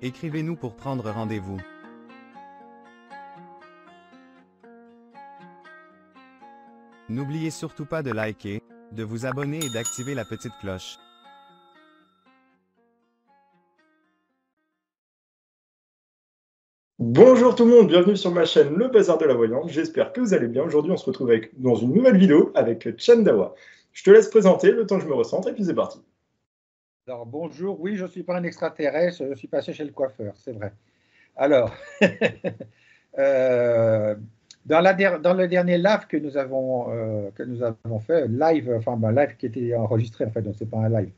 Écrivez-nous pour prendre rendez-vous. N'oubliez surtout pas de liker, de vous abonner et d'activer la petite cloche. Bonjour tout le monde, bienvenue sur ma chaîne Le Bazar de la Voyance. J'espère que vous allez bien. Aujourd'hui, on se retrouve dans une nouvelle vidéo avec Chandawa. Je te laisse présenter le temps que je me recentre et puis c'est parti. Alors bonjour, oui, je ne suis pas un extraterrestre, je suis passé chez le coiffeur, c'est vrai. Alors, dans le dernier live que nous avons fait, live qui était enregistré, en fait, donc ce n'est pas un live.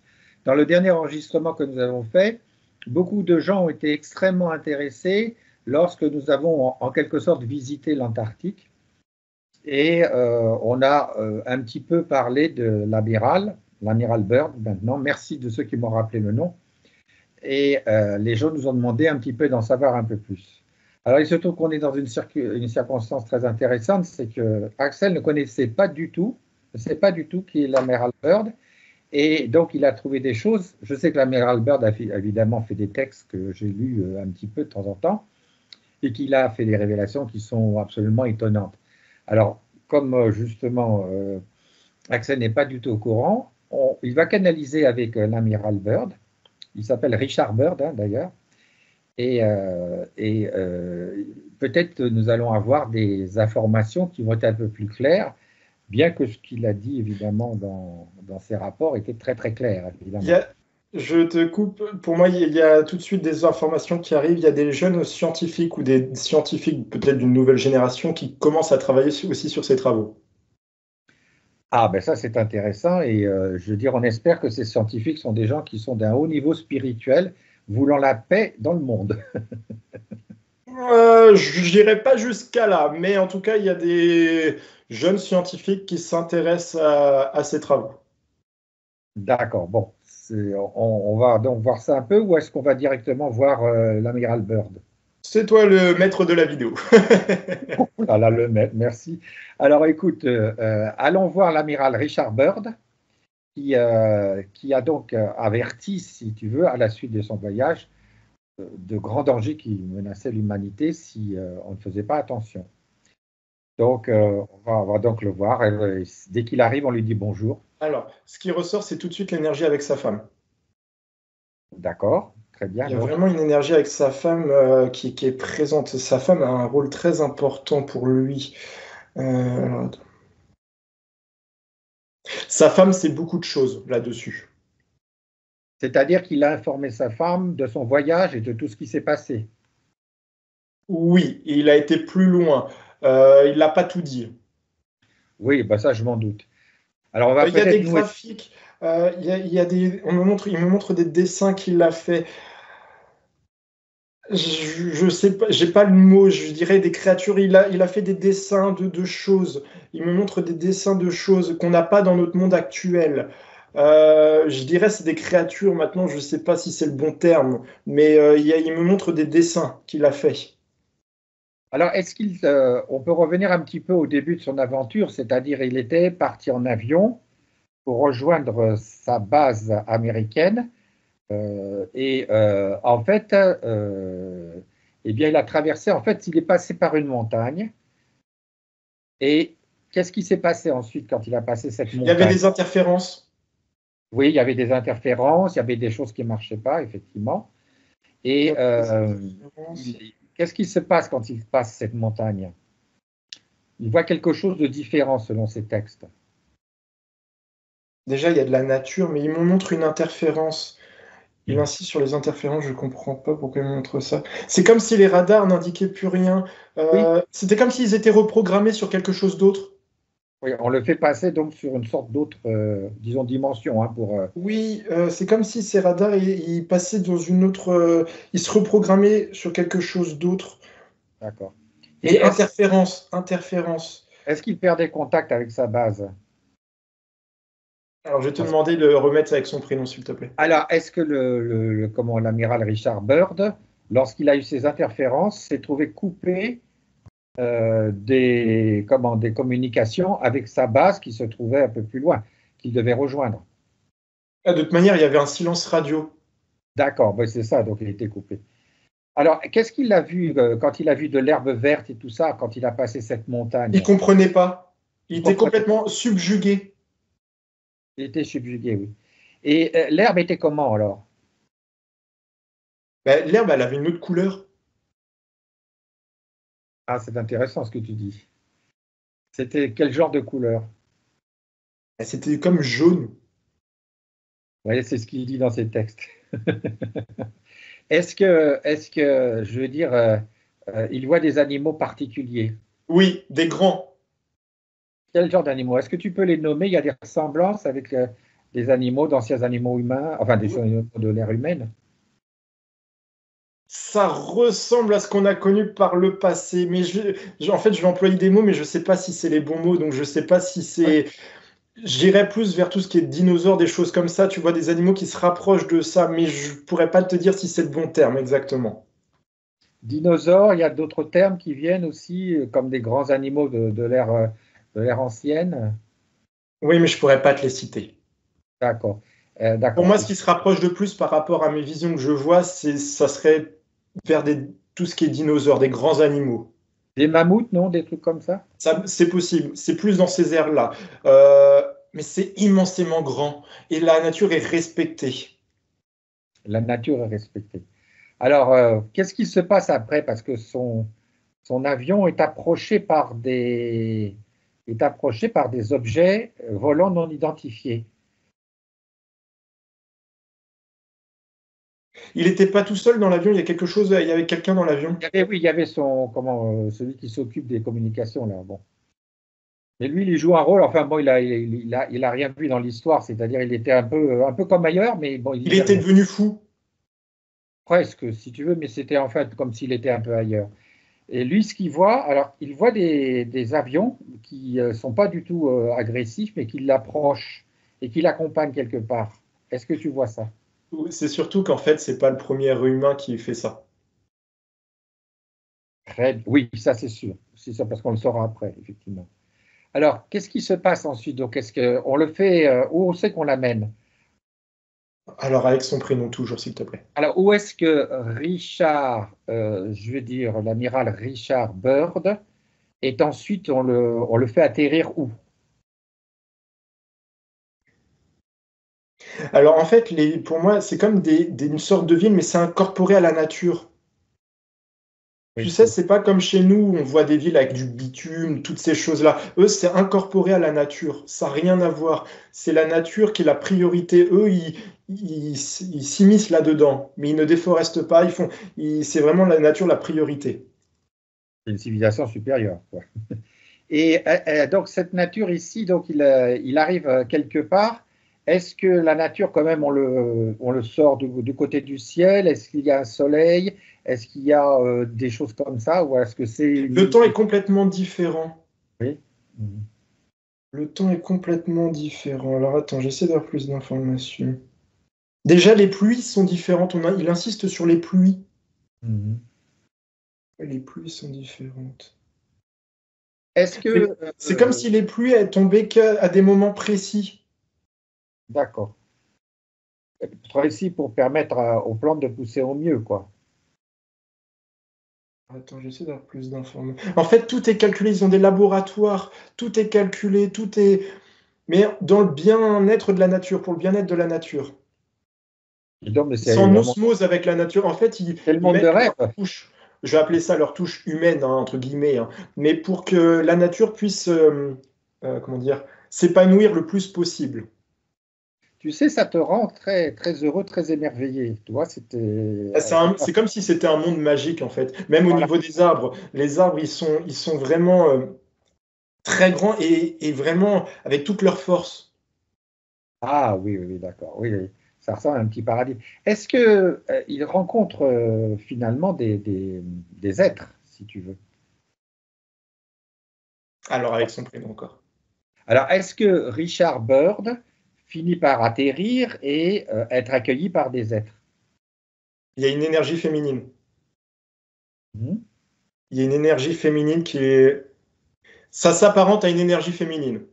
Dans le dernier enregistrement que nous avons fait, beaucoup de gens ont été extrêmement intéressés lorsque nous avons en quelque sorte visité l'Antarctique. Et on a un petit peu parlé de l'amiral Byrd maintenant. Merci de ceux qui m'ont rappelé le nom. Et les gens nous ont demandé un petit peu d'en savoir un peu plus. Alors, il se trouve qu'on est dans une circonstance très intéressante, c'est que Axel ne connaissait pas du tout, ne sait pas du tout qui est l'amiral Byrd. Et donc, il a trouvé des choses. Je sais que l'amiral Byrd a évidemment fait des textes que j'ai lus un petit peu de temps en temps et qu'il a fait des révélations qui sont absolument étonnantes. Alors, comme justement Axel n'est pas du tout au courant, il va canaliser avec l'amiral Byrd. Il s'appelle Richard Byrd, hein, d'ailleurs. Et peut-être nous allons avoir des informations qui vont être un peu plus claires, bien que ce qu'il a dit, évidemment, dans ses rapports était très, très clair, évidemment. Je te coupe. Pour moi, il y a tout de suite des informations qui arrivent. Il y a des jeunes scientifiques ou des scientifiques peut-être d'une nouvelle génération qui commencent à travailler aussi sur ces travaux. Ah, ben ça, c'est intéressant. Et je veux dire, on espère que ces scientifiques sont des gens qui sont d'un haut niveau spirituel, voulant la paix dans le monde. Je n'irai pas jusqu'à là, mais en tout cas, il y a des jeunes scientifiques qui s'intéressent à ces travaux. D'accord, bon. On va donc voir ça un peu, ou est-ce qu'on va directement voir l'amiral Byrd? C'est toi le maître de la vidéo. Oh là là, le maître, merci. Alors écoute, allons voir l'amiral Richard Byrd, qui a donc averti, si tu veux, à la suite de son voyage, de grands dangers qui menaçaient l'humanité si on ne faisait pas attention. Donc, on va donc le voir. Et, dès qu'il arrive, on lui dit bonjour. Alors, ce qui ressort, c'est tout de suite l'énergie avec sa femme. D'accord, très bien. Il y a vraiment une énergie avec sa femme qui est présente. Sa femme a un rôle très important pour lui. Sa femme, c'est beaucoup de choses là-dessus. C'est-à-dire qu'il a informé sa femme de son voyage et de tout ce qui s'est passé. Oui, il a été plus loin. Il n'a pas tout dit. Oui, bah ça, je m'en doute. Alors, on va il y a des graphiques. Il me montre des dessins qu'il a fait. Je sais pas, j'ai pas le mot, je dirais des créatures. Il a fait des dessins de choses. Il me montre des dessins de choses qu'on n'a pas dans notre monde actuel. Je dirais c'est des créatures maintenant, je sais pas si c'est le bon terme, mais il me montre des dessins qu'il a fait. Alors, est-ce on peut revenir un petit peu au début de son aventure, c'est-à-dire il était parti en avion pour rejoindre sa base américaine. En fait, eh bien, il a traversé, en fait, il est passé par une montagne. Et qu'est-ce qui s'est passé ensuite quand il a passé cette montagne? Il y avait des interférences. Oui, il y avait des interférences, il y avait des choses qui ne marchaient pas, effectivement. Et qu'est-ce qui se passe quand il passe cette montagne? Il voit quelque chose de différent selon ses textes. Déjà, il y a de la nature, mais il me montre une interférence. Il insiste sur les interférences, je ne comprends pas pourquoi il montre ça. C'est comme si les radars n'indiquaient plus rien. Oui. C'était comme s'ils étaient reprogrammés sur quelque chose d'autre. Oui, on le fait passer donc sur une sorte d'autre, disons, dimension. Hein, Oui, c'est comme si ces radars, ils passaient dans une autre... ils se reprogrammaient sur quelque chose d'autre. D'accord. Et interférence. Est-ce qu'il perdait contact avec sa base? Alors, je vais te demander de remettre avec son prénom, s'il te plaît. Alors, est-ce que l'amiral Richard Byrd, lorsqu'il a eu ces interférences, s'est trouvé coupé des communications avec sa base qui se trouvait un peu plus loin, qu'il devait rejoindre? De toute manière, il y avait un silence radio. D'accord, ben c'est ça, donc il était coupé. Alors, qu'est-ce qu'il a vu quand il a vu de l'herbe verte et tout ça, quand il a passé cette montagne? Il comprenait pas. Il Il était comprenait, complètement subjugué. il était subjugué, oui. Et l'herbe était comment alors? Ben, l'herbe, elle avait une autre couleur. Ah, c'est intéressant ce que tu dis. C'était quel genre de couleur? C'était comme jaune. Oui, c'est ce qu'il dit dans ses textes. Est-ce que, je veux dire, il voit des animaux particuliers? Oui, des grands. Quel genre d'animaux? Est-ce que tu peux les nommer? Il y a des ressemblances avec des animaux, d'anciens animaux humains, enfin des animaux de l'ère humaine. Ça ressemble à ce qu'on a connu par le passé, mais en fait, je vais employer des mots, mais je ne sais pas si c'est les bons mots, donc je ne sais pas si Oui. c'est. J'irais plus vers tout ce qui est dinosaures, des choses comme ça. Tu vois, des animaux qui se rapprochent de ça, mais je pourrais pas te dire si c'est le bon terme exactement. Dinosaures, il y a d'autres termes qui viennent aussi, comme des grands animaux de l'ère ancienne. Oui, mais je pourrais pas te les citer. D'accord. Pour D'accord. moi, ce qui se rapproche de plus par rapport à mes visions que je vois, ça serait vers tout ce qui est dinosaures, des grands animaux. Des mammouths, non? Des trucs comme ça? Ça, c'est possible. C'est plus dans ces airs-là. Mais c'est immensément grand et la nature est respectée. La nature est respectée. Alors, qu'est-ce qui se passe après? Parce que son avion est approché par des objets volants non identifiés. Il n'était pas tout seul dans l'avion, il y a quelque chose, il y avait quelqu'un dans l'avion. Oui, il y avait celui qui s'occupe des communications là. Bon. Mais lui, il joue un rôle. Enfin bon, il a rien vu dans l'histoire. C'est-à-dire, il était un peu comme ailleurs, mais bon, il Il disait était rien. devenu fou. Presque, si tu veux, mais c'était en fait comme s'il était un peu ailleurs. Et lui, ce qu'il voit, alors, il voit des avions qui sont pas du tout agressifs, mais qui l'approchent et qui l'accompagnent quelque part. Est-ce que tu vois ça? C'est surtout qu'en fait, c'est pas le premier humain qui fait ça. Oui, ça c'est sûr. C'est ça parce qu'on le saura après, effectivement. Alors, qu'est-ce qui se passe ensuite? Donc, est-ce qu'on le fait, où on sait qu'on l'amène? Alors, avec son prénom toujours, s'il te plaît. Alors, où est-ce que Richard, je veux dire l'amiral Richard Byrd, et ensuite on le fait atterrir où? Alors, en fait, pour moi, c'est comme une sorte de ville, mais c'est incorporé à la nature. Tu Oui, sais, c'est pas comme chez nous où on voit des villes avec du bitume, toutes ces choses-là. Eux, c'est incorporé à la nature. Ça n'a rien à voir. C'est la nature qui est la priorité. Eux, ils s'immiscent là-dedans, mais ils ne déforestent pas. C'est vraiment la nature la priorité. c'est une civilisation supérieure, quoi. Et donc cette nature ici, donc il arrive quelque part. Est-ce que la nature, quand même, on le sort du côté du ciel? Est-ce qu'il y a un soleil? Est-ce qu'il y a des choses comme ça? Ou est-ce que c'est une Le île? temps est complètement différent. Oui. Mhm. Le temps est complètement différent. Alors attends, j'essaie d'avoir plus d'informations. Déjà, les pluies sont différentes. Il insiste sur les pluies. Mhm. Les pluies sont différentes. Est-ce Mais que c'est comme si les pluies elles tombaient qu'à des moments précis. d'accord. Ici pour permettre aux plantes de pousser au mieux, quoi. Attends, j'essaie d'avoir plus d'informations. En fait, tout est calculé. Ils ont des laboratoires. Tout est calculé. Tout est. Mais dans le bien-être de la nature, pour le bien-être de la nature. Et donc, mais Ils sont en c'est osmose avec la nature. En fait, le ils monde de mettent rêve. leur touche. Je vais appeler ça leur touche humaine, hein, entre guillemets, hein. Mais pour que la nature puisse, comment dire, s'épanouir le plus possible. Tu sais, ça te rend très, très heureux, très émerveillé. Tu vois, C'est comme si c'était un monde magique, en fait. Même au voilà. niveau des arbres. Les arbres, ils sont vraiment très grands et vraiment avec toute leur force. Ah oui, oui, oui, d'accord. Oui, oui. Ça ressemble à un petit paradis. Est-ce que il rencontre finalement des êtres, si tu veux? Alors, avec son prénom encore. Alors, est-ce que Richard Byrd finit par atterrir et être accueilli par des êtres? Il y a une énergie féminine. Mhm. Il y a une énergie féminine qui est. Ça s'apparente à une énergie féminine.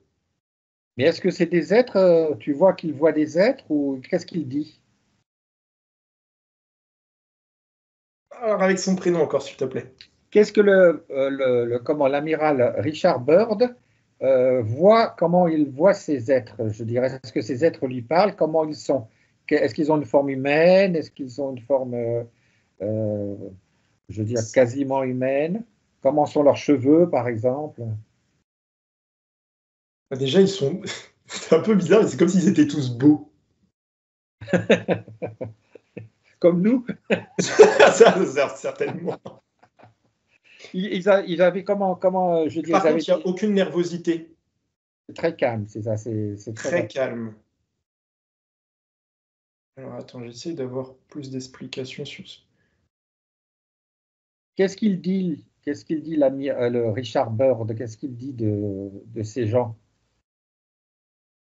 Mais est-ce que c'est des êtres, tu vois qu'il voit des êtres ou qu'est-ce qu'il dit? Alors, avec son prénom encore, s'il te plaît. Qu'est-ce que comment l'amiral Richard Byrd voit, comment il voit ces êtres? Je dirais, est-ce que ces êtres lui parlent? Comment ils sont? Est-ce qu'ils ont une forme humaine? Est-ce qu'ils ont une forme, euh, je veux dire, quasiment humaine? Comment sont leurs cheveux, par exemple? Déjà, ils sont. C'est un peu bizarre, mais c'est comme s'ils étaient tous beaux. Comme nous, Ça, certainement. ils avaient comment, je dirais, Par ils avaient contre, il n'y a aucune nervosité. très calme, c'est ça, c'est Très calme. Alors, attends, j'essaie d'avoir plus d'explications sur ce. Qu'est-ce qu'il dit? Qu'est-ce qu'il dit, le Richard Byrd? Qu'est-ce qu'il dit de ces gens?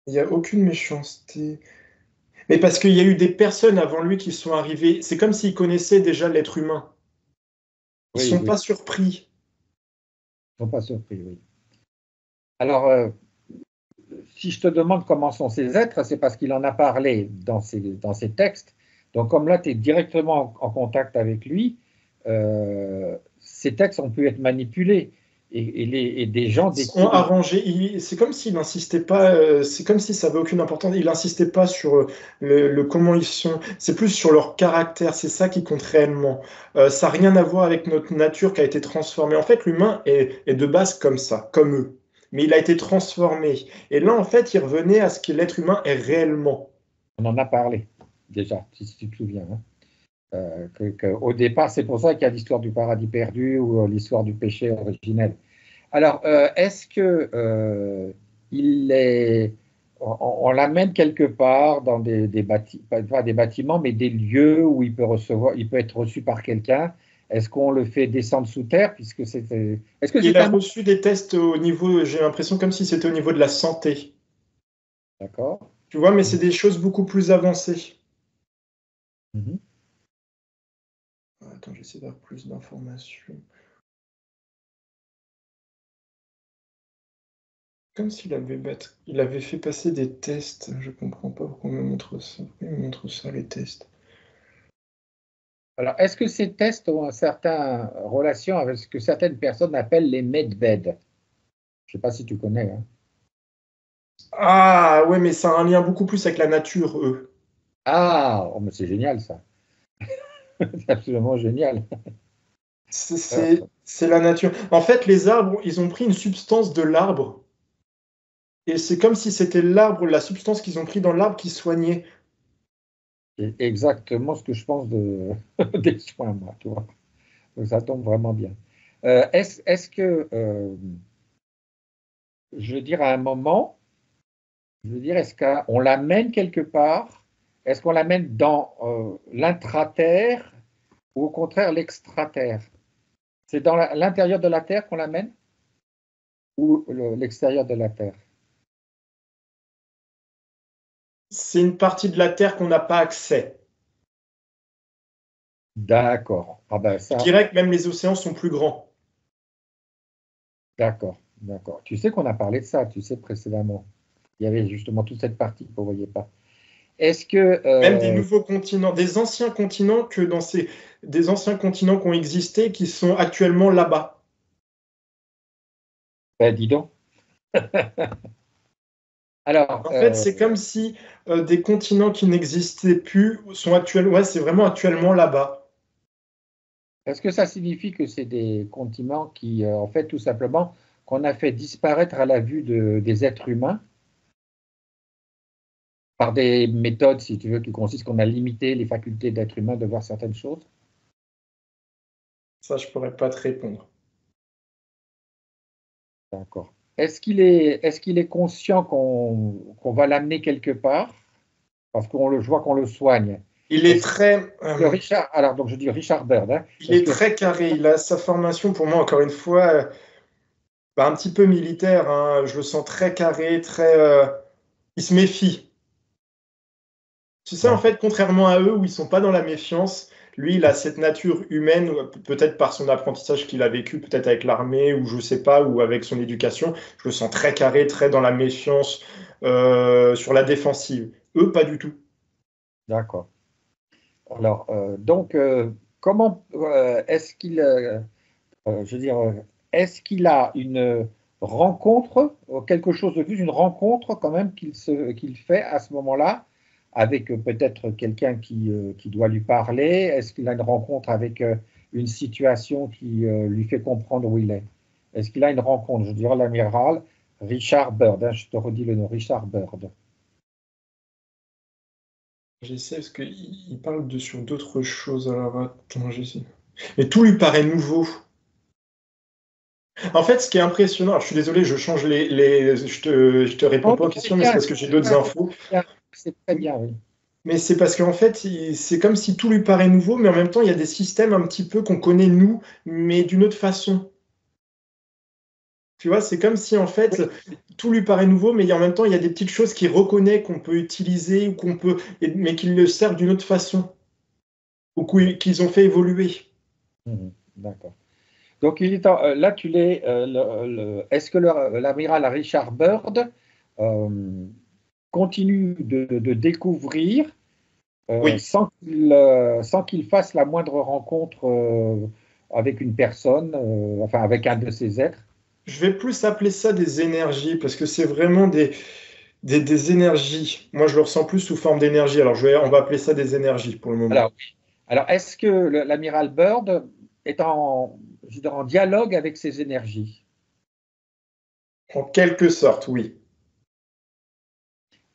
Il n'y a aucune méchanceté. Mais parce qu'il y a eu des personnes avant lui qui sont arrivées. C'est comme s'ils connaissaient déjà l'être humain. Ils Oui, sont oui, pas surpris. ils ne sont pas surpris, oui. Alors, si je te demande comment sont ces êtres, c'est parce qu'il en a parlé dans ses textes. Donc, comme là, tu es directement en contact avec lui, ces textes ont pu être manipulés. Et des gens Ont décrivent. arrangé. C'est comme s'il n'insistait pas. C'est comme si ça avait aucune importance. Il n'insistait pas sur le comment ils sont. C'est plus sur leur caractère. C'est ça qui compte réellement. Ça n'a rien à voir avec notre nature qui a été transformée. En fait, l'humain est de base comme ça, comme eux. Mais il a été transformé. Et là, en fait, il revenait à ce que l'être humain est réellement. On en a parlé déjà, si tu te souviens. Hein. Au départ, c'est pour ça qu'il y a l'histoire du paradis perdu ou l'histoire du péché originel. Alors, est-ce que il est, on l'amène quelque part dans des pas des bâtiments, mais des lieux où il peut recevoir, il peut être reçu par quelqu'un? Est-ce qu'on le fait descendre sous terre, puisque c'était, est-ce que Il c'est a un, reçu des tests au niveau, j'ai l'impression, comme si c'était au niveau de la santé. d'accord? Tu vois, mais c'est des choses beaucoup plus avancées. Mhm. Attends, j'essaie d'avoir plus d'informations. Comme s'il avait, il avait fait passer des tests. Je comprends pas pourquoi on me montre ça. Pourquoi il me montre ça, les tests? Alors, est-ce que ces tests ont une certaine relation avec ce que certaines personnes appellent les medbeds? Je ne sais pas si tu connais. Hein. Ah, ouais, mais ça a un lien beaucoup plus avec la nature, eux. Ah, oh, mais c'est génial ça. C'est absolument génial. C'est la nature. En fait, les arbres, ils ont pris une substance de l'arbre. Et c'est comme si c'était l'arbre, la substance qu'ils ont pris dans l'arbre qui soignait. C'est exactement ce que je pense des soins, moi, tu vois. Donc, ça tombe vraiment bien. Est-ce que, je veux dire, à un moment, je veux dire, est-ce qu'on l'amène quelque part? Est-ce qu'on l'amène dans l'intraterre ou au contraire l'extraterre? C'est dans l'intérieur de la Terre qu'on l'amène ou l'extérieur de la Terre? C'est une partie de la Terre qu'on n'a pas accès. D'accord. Ah ben Je ça, dirais que même les océans sont plus grands. d'accord, d'accord. Tu sais qu'on a parlé de ça, tu sais, précédemment. Il y avait justement toute cette partie qu'on ne voyait pas. Est-ce que... Même des nouveaux continents, des anciens continents que dans ces des anciens continents qui ont existé qui sont actuellement là-bas. ben, dis donc. Alors, En fait, c'est comme si des continents qui n'existaient plus sont actuellement. Ouais, c'est vraiment actuellement là-bas. est-ce que ça signifie que c'est des continents qui, en fait, tout simplement, qu'on a fait disparaître à la vue des êtres humains par des méthodes, si tu veux, qui consistent qu'on a limité les facultés d'être humain de voir certaines choses? Ça, je pourrais pas te répondre. D'accord. Est-ce qu'il est conscient qu'on va l'amener quelque part? Parce je vois qu'on le soigne. Il est Est-ce très, que Richard, alors donc je dis Richard Byrd, hein, il est-ce est que très carré. Il a sa formation pour moi encore une fois, un petit peu militaire. Hein. Je le sens très carré, très. Il se méfie. Tu sais, en d'accord. fait, contrairement à eux où ils sont pas dans la méfiance, lui, il a cette nature humaine, peut-être par son apprentissage qu'il a vécu, peut-être avec l'armée, ou je sais pas, ou avec son éducation. Je le sens très carré, très dans la méfiance, sur la défensive. Eux, pas du tout. D'accord. Alors, comment est-ce qu'il, je veux dire, est-ce qu'il a une rencontre, quelque chose de plus, une rencontre quand même qu'il fait à ce moment-là, avec peut-être quelqu'un qui doit lui parler? Est-ce qu'il a une rencontre avec une situation qui lui fait comprendre où il est? Est-ce qu'il a une rencontre? Je dirais l'amiral Richard Byrd, hein, je te redis le nom, Richard Byrd. J'essaie parce qu'il parle sur d'autres choses. Alors, attends, j'essaie. Mais tout lui paraît nouveau. En fait, ce qui est impressionnant, alors je suis désolé, je change je te réponds pas aux questions, mais c'est parce que j'ai d'autres infos. C'est très bien, oui. Mais c'est parce qu'en fait, c'est comme si tout lui paraît nouveau, mais en même temps, il y a des systèmes un petit peu qu'on connaît nous, mais d'une autre façon. Tu vois, c'est comme si en fait, tout lui paraît nouveau, mais en même temps, il y a des petites choses qu'il reconnaît qu'on peut utiliser ou mais qu'il le servent d'une autre façon, ou qu'ils ont fait évoluer. D'accord. Donc, là, est-ce que l'amiral Richard Byrd continue de découvrir Oui. sans qu'il fasse la moindre rencontre avec une personne, enfin avec un de ses êtres? Je vais plus appeler ça des énergies, parce que c'est vraiment des énergies. Moi, je le ressens plus sous forme d'énergie. Alors, on va appeler ça des énergies pour le moment. Alors est-ce que l'amiral Byrd est je veux dire, en dialogue avec ses énergies? En quelque sorte, oui.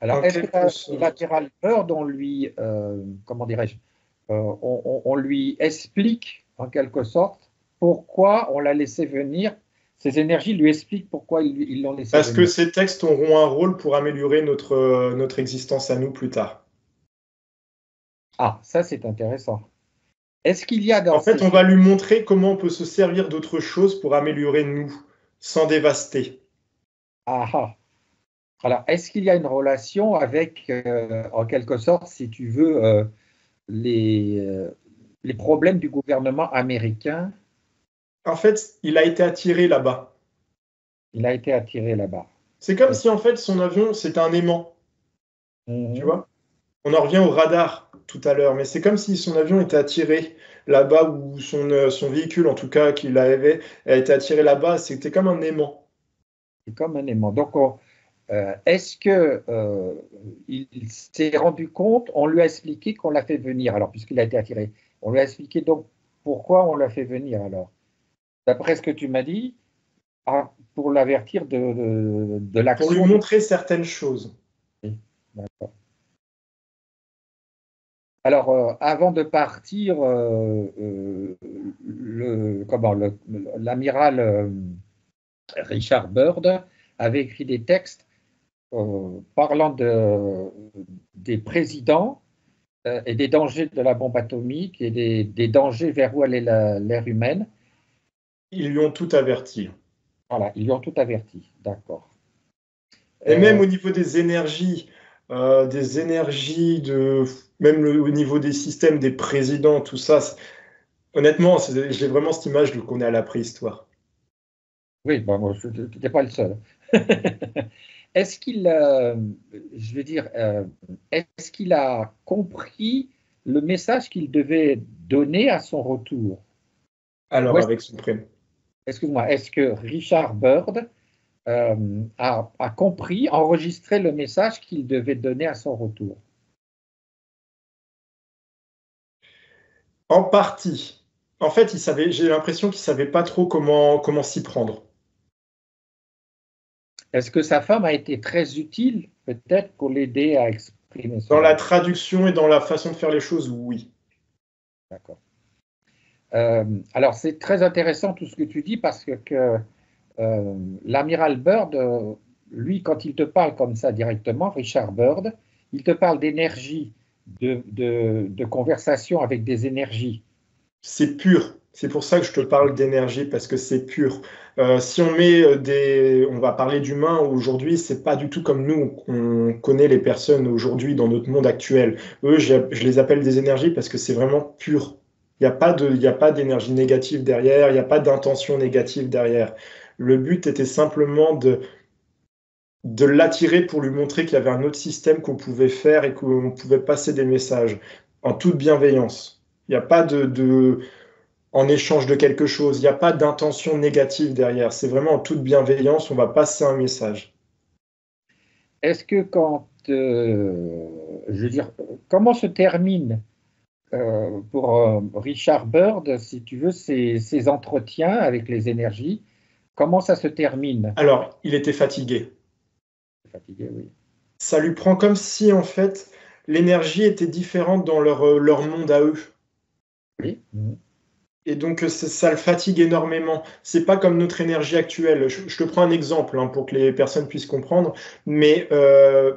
Alors, est-ce que l'amiral Byrd, comment dirais-je, on lui explique en quelque sorte pourquoi on l'a laissé venir? Ces énergies lui expliquent pourquoi ils l'ont laissé venir. Parce que ces textes auront un rôle pour améliorer notre existence à nous plus tard. Ah, ça c'est intéressant. Est-ce qu'il y a En fait, on va lui montrer comment on peut se servir d'autre chose pour améliorer nous, sans dévaster. Ah. Alors, est-ce qu'il y a une relation avec, en quelque sorte, si tu veux, les problèmes du gouvernement américain? En fait, il a été attiré là-bas. Il a été attiré là-bas. C'est comme si, en fait, son avion, c'était un aimant. Tu vois? On en revient au radar tout à l'heure, mais c'est comme si son avion était attiré là-bas, ou son véhicule, en tout cas, qu'il avait, a été attiré là-bas. C'était comme un aimant. C'est comme un aimant. Donc, est-ce que il s'est rendu compte, on lui a expliqué qu'on l'a fait venir, alors, puisqu'il a été attiré, on lui a expliqué donc pourquoi on l'a fait venir, alors? D'après ce que tu m'as dit, pour l'avertir de l'action. Pour lui montrer certaines choses. D'accord. Alors, avant de partir, l'amiral Richard Byrd avait écrit des textes parlant des présidents et des dangers de la bombe atomique et des dangers vers où allait l'ère humaine. Ils lui ont tout averti. Voilà, ils lui ont tout averti, d'accord. Et même au niveau des énergies, même au niveau des systèmes, des présidents, tout ça, honnêtement, j'ai vraiment cette image qu'on est à la préhistoire. Oui, bon, moi, je n'étais pas le seul. Est-ce qu'il, je veux dire, est-ce qu'il a compris le message qu'il devait donner à son retour? Alors, avec son prénom. Excuse-moi, est-ce que Richard Byrd a compris, enregistré le message qu'il devait donner à son retour? En partie. En fait, j'ai l'impression qu'il ne savait pas trop comment s'y prendre. Est-ce que sa femme a été très utile, peut-être, pour l'aider à exprimer ça? Dans la traduction et dans la façon de faire les choses, oui. D'accord. Alors, c'est très intéressant tout ce que tu dis parce que l'amiral Byrd, lui, quand il te parle comme ça directement, Richard Byrd, il te parle d'énergie, de conversation avec des énergies. C'est pur. C'est pour ça que je te parle d'énergie, parce que c'est pur. Si on on va parler d'humains aujourd'hui, c'est pas du tout comme nous, on connaît les personnes aujourd'hui dans notre monde actuel. Eux, je les appelle des énergies parce que c'est vraiment pur. Il n'y a pas d'énergie négative derrière, il n'y a pas d'intention négative derrière. Le but était simplement de l'attirer pour lui montrer qu'il y avait un autre système qu'on pouvait faire et qu'on pouvait passer des messages en toute bienveillance. Il n'y a pas en échange de quelque chose, il n'y a pas d'intention négative derrière. C'est vraiment en toute bienveillance, on va passer un message. Est-ce que quand, je veux dire, comment se termine pour Richard Bird, si tu veux, ces entretiens avec les énergies, comment ça se termine? Alors, il était fatigué. Fatigué, oui. Ça lui prend comme si, en fait, l'énergie était différente dans leur monde à eux. Oui. Et donc, ça le fatigue énormément. C'est pas comme notre énergie actuelle. Je te prends un exemple hein, pour que les personnes puissent comprendre. Mais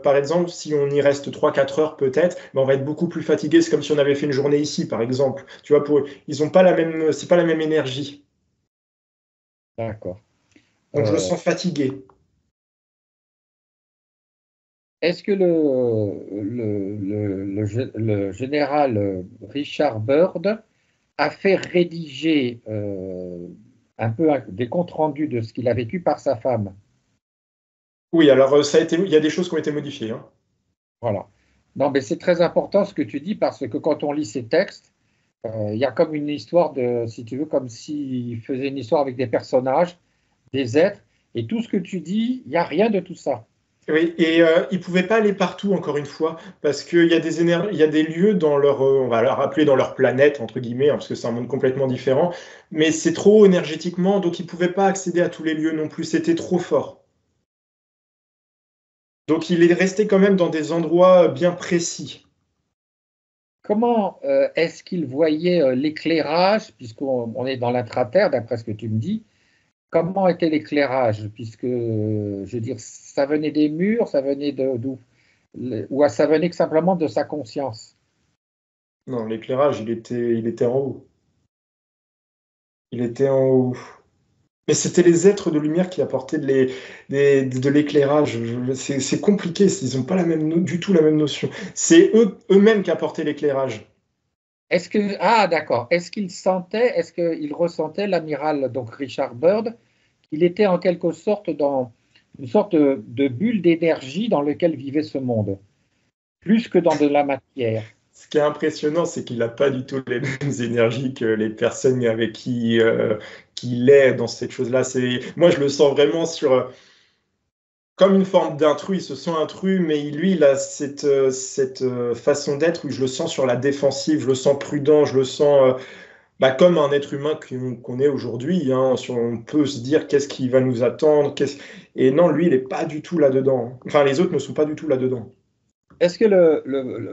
par exemple, si on y reste 3 4 heures peut-être, ben, on va être beaucoup plus fatigué. C'est comme si on avait fait une journée ici, par exemple. Tu vois, ils ont pas la même, c'est pas la même énergie. D'accord. Donc, je le sens fatigué. Est-ce que le général Richard Byrd a fait rédiger un peu des comptes rendus de ce qu'il a vécu par sa femme? Oui, alors il y a des choses qui ont été modifiées. Hein. Voilà. Non, mais c'est très important ce que tu dis parce que quand on lit ces textes, il y a comme une histoire de, si tu veux, comme s'il faisait une histoire avec des personnages, des êtres, et tout ce que tu dis, il n'y a rien de tout ça. Oui, et ils pouvaient pas aller partout, encore une fois, parce qu'il y a il y a des lieux dans leur, on va leur appeler dans leur planète, entre guillemets, hein, parce que c'est un monde complètement différent, mais c'est trop énergétiquement, donc ils pouvaient pas accéder à tous les lieux non plus, c'était trop fort. Donc il est resté quand même dans des endroits bien précis. Comment est-ce qu'il voyait l'éclairage, puisqu'on est dans l'intraterre, d'après ce que tu me dis, comment était l'éclairage? Puisque, je veux dire, ça venait des murs, ça venait d'où? Ou ça venait que simplement de sa conscience? Non, l'éclairage, il était en haut. Il était en haut. Mais c'était les êtres de lumière qui apportaient de l'éclairage. C'est compliqué, ils n'ont pas du tout la même notion. C'est eux-mêmes qui apportaient l'éclairage. Est-ce que, ah, d'accord. Est-ce qu'il ressentait l'amiral, donc Richard Byrd, qu'il était en quelque sorte dans une sorte de bulle d'énergie dans laquelle vivait ce monde, plus que dans de la matière? Ce qui est impressionnant, c'est qu'il n'a pas du tout les mêmes énergies que les personnes avec qui il est dans cette chose-là. Moi, je le sens vraiment comme une forme d'intrus. Il se sent intrus, mais lui, il a cette façon d'être où je le sens sur la défensive, je le sens prudent, je le sens comme un être humain qu'on est aujourd'hui. Hein. On peut se dire qu'est-ce qui va nous attendre. Et non, lui, il n'est pas du tout là-dedans. Enfin, les autres ne sont pas du tout là-dedans. Est-ce que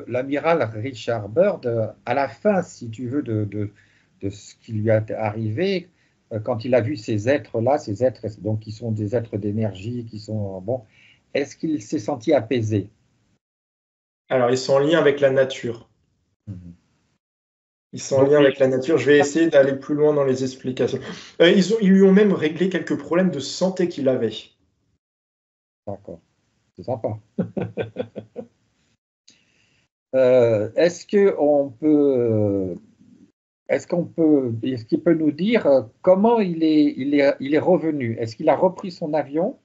l'amiral Richard Byrd, à la fin, si tu veux, de ce qui lui est arrivé, quand il a vu ces êtres-là, ces êtres donc, qui sont des êtres d'énergie, qui sont bon, est-ce qu'il s'est senti apaisé? Alors, ils sont en lien avec la nature. Mhm. Ils sont en Donc, lien avec la nature. Je vais essayer d'aller plus loin dans les explications. Ils lui ont même réglé quelques problèmes de santé qu'il avait. d'accord, c'est sympa. Est-ce qu'il peut nous dire comment il est revenu? Est-ce qu'il a repris son avion?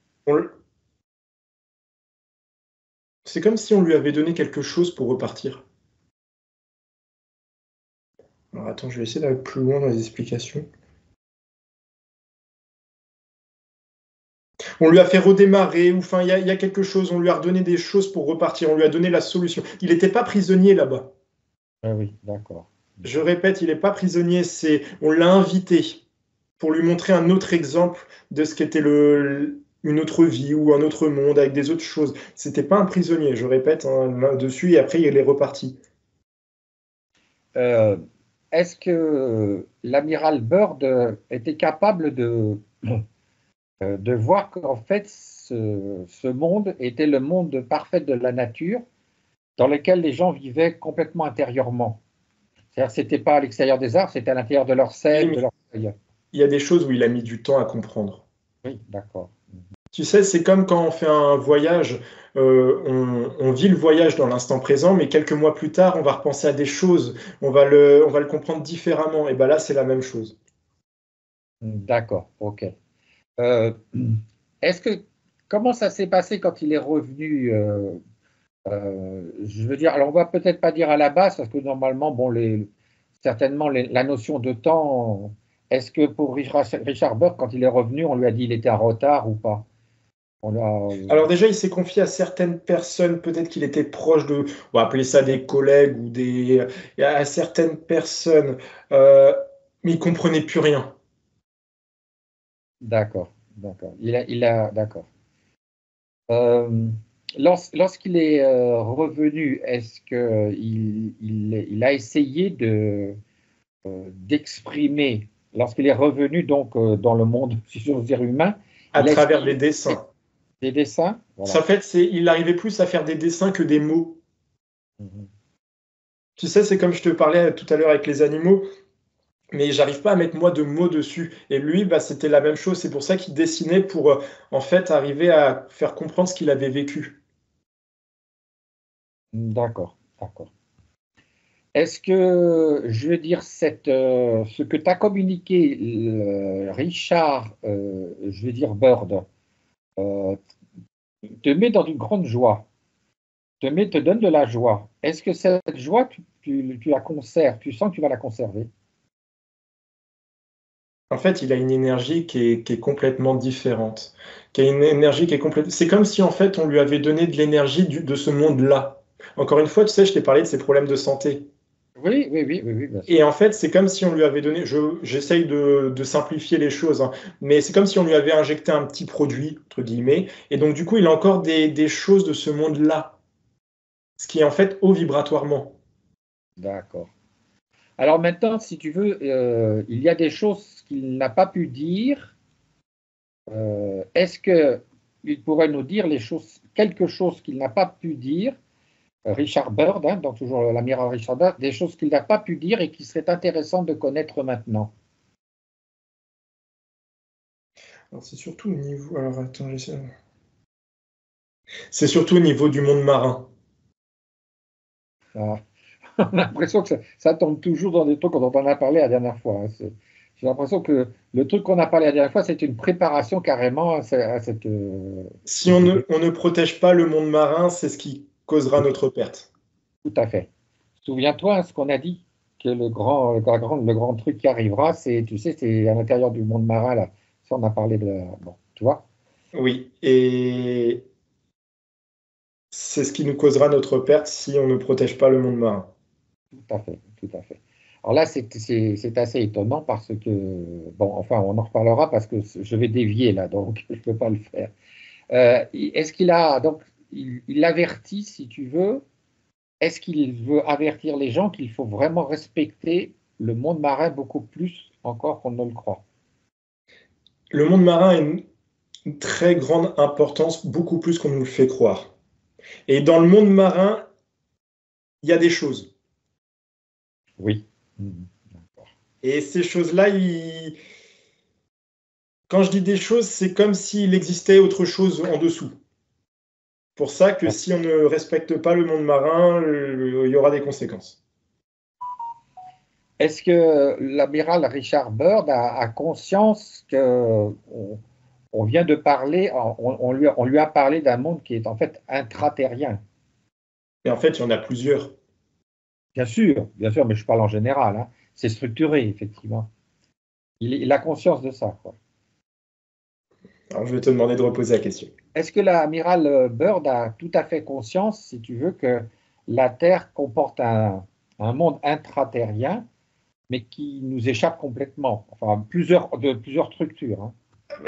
C'est comme si on lui avait donné quelque chose pour repartir. Alors attends, je vais essayer d'aller plus loin dans les explications. On lui a fait redémarrer, ou enfin, il y a quelque chose, on lui a redonné des choses pour repartir, on lui a donné la solution. Il n'était pas prisonnier là-bas. Ah oui, d'accord. Je répète, il n'est pas prisonnier, on l'a invité pour lui montrer un autre exemple de ce qu'était une autre vie ou un autre monde avec des autres choses. C'était pas un prisonnier, je répète, hein, là-dessus, et après il est reparti. Euh, Est-ce que l'amiral Byrd était capable de voir qu'en fait, ce monde était le monde parfait de la nature dans lequel les gens vivaient complètement intérieurement? C'est-à-dire, c'était pas à l'extérieur des arbres, c'était à l'intérieur de leur Oui, sel, mais de leur feuille. il y a des choses où il a mis du temps à comprendre. Oui, d'accord. Tu sais, c'est comme quand on fait un voyage, on vit le voyage dans l'instant présent, mais quelques mois plus tard, on va repenser à des choses, on va le comprendre différemment. Et ben là, c'est la même chose. D'accord, ok. Euh, est-ce que comment ça s'est passé quand il est revenu? Je veux dire, alors on va peut-être pas dire à la base parce que normalement, bon, certainement la notion de temps. Est-ce que pour Richard Burke, quand il est revenu, on lui a dit qu'il était en retard ou pas? Alors déjà, il s'est confié à certaines personnes, peut-être qu'il était proche de, on va appeler ça des collègues ou à certaines personnes, mais il comprenait plus rien. D'accord, d'accord. D'accord. Euh, lorsqu'il est revenu, est-ce qu'il a essayé d'exprimer, lorsqu'il est revenu donc dans le monde, si j'ose dire, humain, À il a travers des essayé dessins. des dessins? En Voilà. fait, il arrivait plus à faire des dessins que des mots. Mhm. Tu sais, c'est comme je te parlais tout à l'heure avec les animaux, mais j'arrive pas à mettre moi de mots dessus. Et lui, bah, c'était la même chose. C'est pour ça qu'il dessinait pour, en fait, arriver à faire comprendre ce qu'il avait vécu. D'accord, d'accord. Est-ce que, je veux dire, ce que t'a communiqué Richard, je veux dire Bird, euh, te met dans une grande joie, te donne de la joie. Est-ce que cette joie, tu la conserves, tu sens que tu vas la conserver? En fait, il a une énergie qui est complètement différente. Qui a une énergie qui est complète. C'est comme si, en fait, on lui avait donné de l'énergie de ce monde-là. Encore une fois, tu sais, je t'ai parlé de ses problèmes de santé. Oui, oui, oui, oui, oui, bien sûr. Et en fait, c'est comme si on lui avait donné, j'essaye de simplifier les choses, hein, mais c'est comme si on lui avait injecté un petit produit, entre guillemets, et donc du coup, il a encore des choses de ce monde-là, ce qui est en fait haut vibratoirement. D'accord. Alors maintenant, si tu veux, il y a des choses qu'il n'a pas pu dire. Est-ce qu'il pourrait nous dire quelque chose qu'il n'a pas pu dire, Richard Bird, hein, donc toujours l'amiral Richard Bird, des choses qu'il n'a pas pu dire et qui seraient intéressantes de connaître maintenant? Alors c'est surtout au niveau, alors attends, c'est surtout au niveau du monde marin. Ah, on a l'impression que ça tombe toujours dans des trucs dont on a parlé la dernière fois, hein. J'ai l'impression que le truc qu'on a parlé la dernière fois, c'est une préparation carrément à cette. Si on ne protège pas le monde marin, c'est ce qui causera notre perte. Tout à fait. Souviens-toi, hein, ce qu'on a dit, que le grand truc qui arrivera, c'est, tu sais, c'est à l'intérieur du monde marin, là. Ça, on a parlé de. Bon, tu vois? Oui, et c'est ce qui nous causera notre perte si on ne protège pas le monde marin. Tout à fait, tout à fait. Alors là, c'est assez étonnant parce que, bon, enfin, on en reparlera parce que je vais dévier là, donc je ne peux pas le faire. Est-ce qu'il a, donc, il avertit, si tu veux, est-ce qu'il veut avertir les gens qu'il faut vraiment respecter le monde marin beaucoup plus encore qu'on ne le croit? Le monde marin a une très grande importance, beaucoup plus qu'on nous le fait croire. Et dans le monde marin, il y a des choses. Oui. Mhm. Et ces choses-là, quand je dis des choses, c'est comme s'il existait autre chose en dessous. Pour ça que si on ne respecte pas le monde marin, il y aura des conséquences. Est-ce que l'amiral Richard Byrd a conscience que on vient de parler, on lui a parlé d'un monde qui est en fait intraterrien? Et en fait, il y en a plusieurs. Bien sûr, mais je parle en général, hein. C'est structuré, effectivement. Il a conscience de ça, quoi. Alors, je vais te demander de reposer la question. Est-ce que l'amiral Byrd a tout à fait conscience, si tu veux, que la Terre comporte un monde intraterrien, mais qui nous échappe complètement? Enfin, plusieurs structures, hein.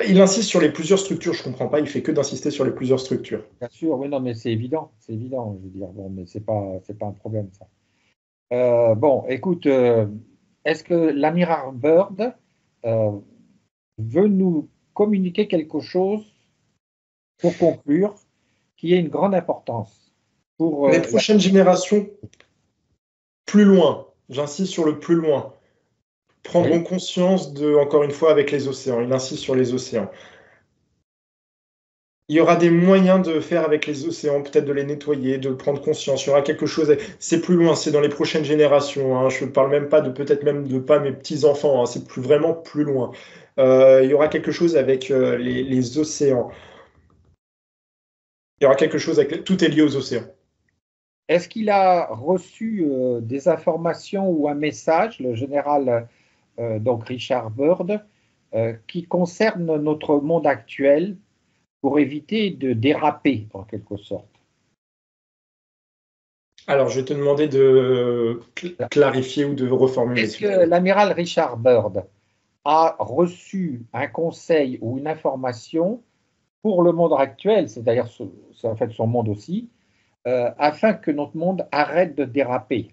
Il insiste sur les plusieurs structures, je comprends pas, il fait que d'insister sur les plusieurs structures. Bien sûr, oui, non, mais c'est évident, je veux dire, bon, mais c'est pas un problème, ça. Bon, écoute, est-ce que l'amiral Byrd euh, veut nous communiquer quelque chose pour conclure qui ait une grande importance pour Les prochaines générations, plus loin, j'insiste sur le plus loin, prendront oui, conscience de, encore une fois, avec les océans. Il insiste sur les océans. Il y aura des moyens de faire avec les océans, peut-être de les nettoyer, de prendre conscience. Il y aura quelque chose. C'est plus loin, c'est dans les prochaines générations, hein. Je ne parle même pas de peut-être même de pas mes petits-enfants, hein. C'est plus, vraiment plus loin. Il y aura quelque chose avec les océans. Il y aura quelque chose avec. Tout est lié aux océans. Est-ce qu'il a reçu des informations ou un message, le général donc Richard Byrd, qui concerne notre monde actuel pour éviter de déraper en quelque sorte? Alors, je vais te demander de clarifier ou de reformuler. Est-ce que l'amiral Richard Byrd a reçu un conseil ou une information pour le monde actuel, c'est d'ailleurs c'est en fait son monde aussi, afin que notre monde arrête de déraper,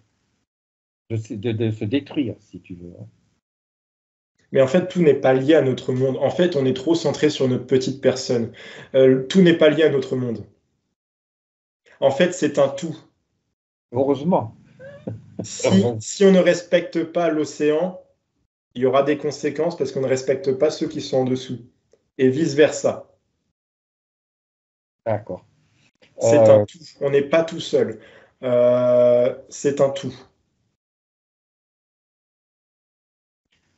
de se détruire, si tu veux. Mais en fait, tout n'est pas lié à notre monde. En fait, on est trop centré sur notre petite personne. Tout n'est pas lié à notre monde. En fait, c'est un tout. Heureusement. Si on ne respecte pas l'océan, il y aura des conséquences parce qu'on ne respecte pas ceux qui sont en dessous. Et vice-versa. D'accord. C'est un tout. On n'est pas tout seul. C'est un tout.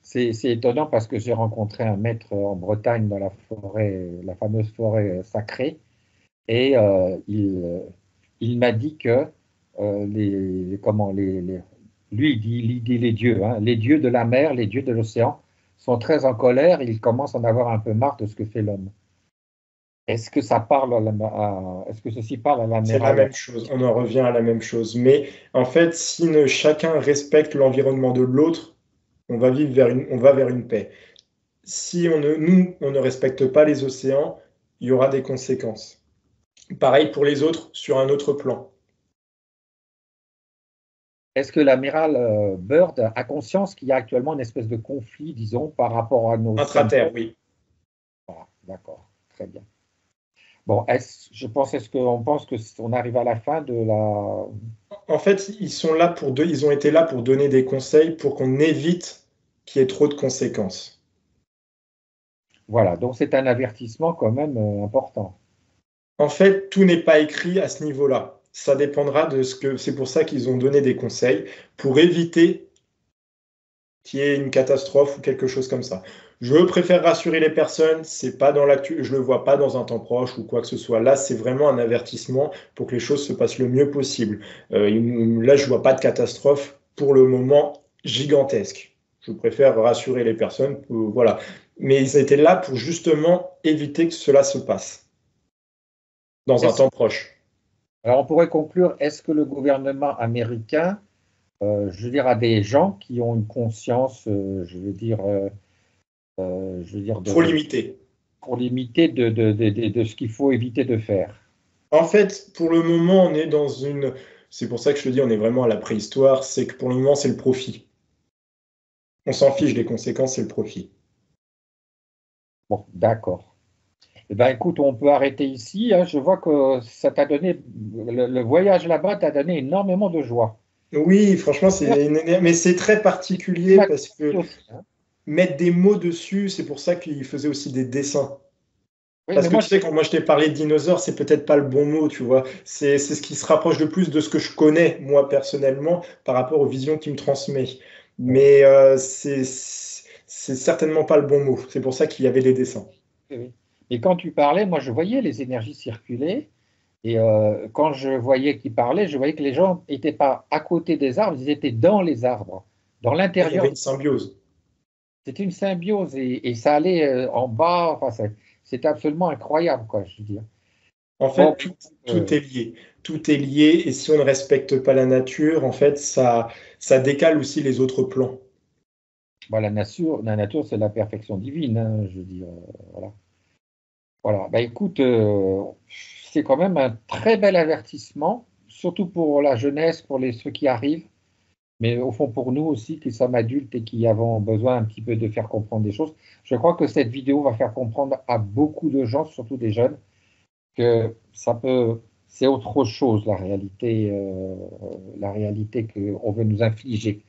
C'est étonnant parce que j'ai rencontré un maître en Bretagne dans la forêt, la fameuse forêt sacrée, et il m'a dit que lui il dit les dieux, hein, les dieux de la mer, les dieux de l'océan sont très en colère, et ils commencent à en avoir un peu marre de ce que fait l'homme. Est-ce que ça parle est-ce que ceci parle à la mer? C'est la même chose, on en revient à la même chose. Mais en fait, si chacun respecte l'environnement de l'autre, on va vers une paix. Si on ne respecte pas les océans, il y aura des conséquences. Pareil pour les autres sur un autre plan. Est-ce que l'amiral Byrd a conscience qu'il y a actuellement une espèce de conflit, disons, par rapport à nos... Intraterre, oui. Voilà, d'accord, très bien. Bon, est-ce qu'on pense qu'on arrive à la fin de la... En fait, ils ont été là pour donner des conseils pour qu'on évite qu'il y ait trop de conséquences. Voilà, donc c'est un avertissement quand même important. En fait, tout n'est pas écrit à ce niveau-là. Ça dépendra de ce que... C'est pour ça qu'ils ont donné des conseils, pour éviter qu'il y ait une catastrophe ou quelque chose comme ça. Je préfère rassurer les personnes, c'est pas dans l'actu, je le vois pas dans un temps proche ou quoi que ce soit. Là, c'est vraiment un avertissement pour que les choses se passent le mieux possible. Là, je vois pas de catastrophe pour le moment gigantesque. Je préfère rassurer les personnes, voilà. Mais ils étaient là pour justement éviter que cela se passe dans un temps proche. Alors, on pourrait conclure, est-ce que le gouvernement américain, je veux dire, a des gens qui ont une conscience, Trop limité. Pour limiter de ce qu'il faut éviter de faire? En fait, pour le moment, on est dans une... C'est pour ça que je te dis, on est vraiment à la préhistoire, c'est que pour le moment, c'est le profit. On s'en fiche des conséquences, c'est le profit. Bon, d'accord. Eh bien, écoute, on peut arrêter ici, hein. Je vois que ça t'a donné, le voyage là-bas t'a donné énormément de joie. Oui, franchement, mais c'est très particulier parce que mettre des mots dessus, c'est pour ça qu'il faisait aussi des dessins. Oui, parce que tu sais, quand moi je t'ai parlé de dinosaures, c'est peut-être pas le bon mot, tu vois. C'est ce qui se rapproche le plus de ce que je connais, moi, personnellement, par rapport aux visions qu'il me transmet. Mais c'est certainement pas le bon mot. C'est pour ça qu'il y avait des dessins. Oui. Et quand tu parlais, moi, je voyais les énergies circuler. Et quand je voyais qu'ils parlaient, je voyais que les gens n'étaient pas à côté des arbres, ils étaient dans les arbres, dans l'intérieur. Il y avait une symbiose. C'était une symbiose et ça allait en bas. Enfin, c'était absolument incroyable, quoi, je veux dire. En fait, tout est lié. Tout est lié. Et si on ne respecte pas la nature, en fait, ça décale aussi les autres plans. Bon, la nature, c'est la perfection divine, hein, je veux dire. Voilà. Voilà. Bah, écoute, c'est quand même un très bel avertissement, surtout pour la jeunesse, pour ceux qui arrivent, mais au fond pour nous aussi, qui sommes adultes et qui avons besoin un petit peu de faire comprendre des choses. Je crois que cette vidéo va faire comprendre à beaucoup de gens, surtout des jeunes, que c'est autre chose la réalité qu'on veut nous infliger.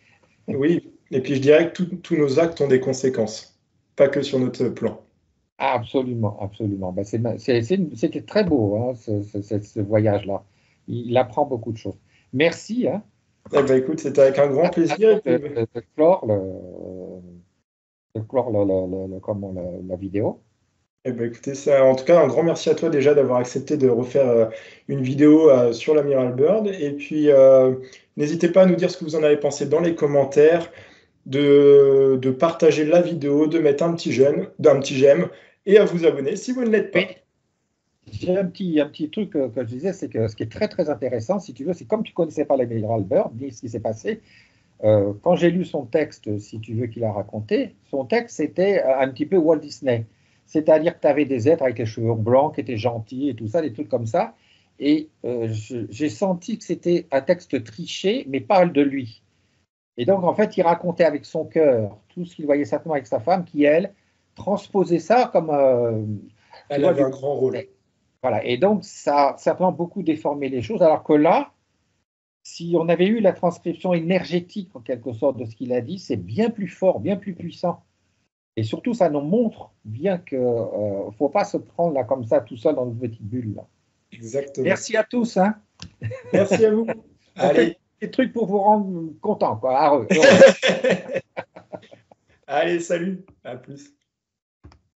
Oui, et puis je dirais que tous nos actes ont des conséquences, pas que sur notre plan. Ah, absolument, absolument. Ben, c'était très beau, hein, ce voyage-là. Il apprend beaucoup de choses. Merci. Hein. Eh ben, écoute, c'était avec un grand plaisir. De clore, comment, la vidéo. Eh ben, écoutez, ça, en tout cas, un grand merci à toi déjà d'avoir accepté de refaire une vidéo sur l'Amiral Bird. Et puis, n'hésitez pas à nous dire ce que vous en avez pensé dans les commentaires, de partager la vidéo, de mettre un petit j'aime et à vous abonner si vous ne l'êtes Oui. pas. J'ai un petit truc que je disais, c'est que ce qui est très très intéressant, si tu veux, c'est comme tu ne connaissais pas l'amiral Byrd, ni ce qui s'est passé, quand j'ai lu son texte, si tu veux, qu'il a raconté, son texte c'était un petit peu Walt Disney. C'est-à-dire que tu avais des êtres avec les cheveux blancs qui étaient gentils et tout ça, des trucs comme ça. Et j'ai senti que c'était un texte triché, mais parle de lui. Et donc, en fait, il racontait avec son cœur tout ce qu'il voyait certainement avec sa femme, qui, elle, transposait ça comme, tu Elle vois, avait du... un grand rôle. Voilà. Et donc, ça a certainement beaucoup déformé les choses, alors que là, si on avait eu la transcription énergétique, en quelque sorte, de ce qu'il a dit, c'est bien plus fort, bien plus puissant. Et surtout, ça nous montre bien qu'il ne faut pas se prendre là comme ça tout seul dans une petite bulle. Là. Exactement. Merci à tous. Hein. Merci à vous. On fait Allez. des trucs pour vous rendre contents, quoi, heureux. Allez, salut. À plus.